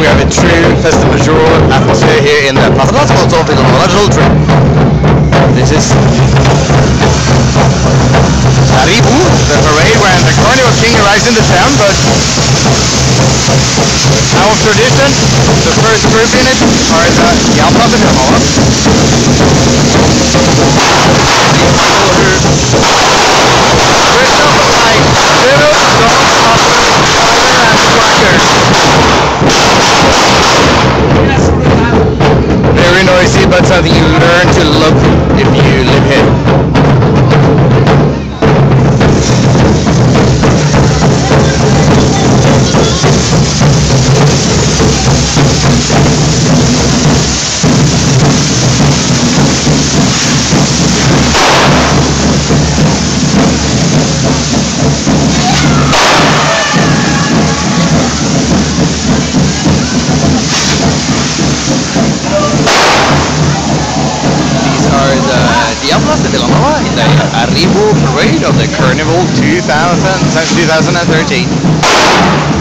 have a true festa major atmosphere here in the Plaza of Vilanova, Geltrú. This is Arrivo, the parade when the Carnival King arrives in the town, but out of tradition, the first group in it are the Diables de Vilanova. Like little dog and very noisy, but something you learn to love if you live here. Diables de Vilanova in the Arrivo Parade of the Carnival 2013.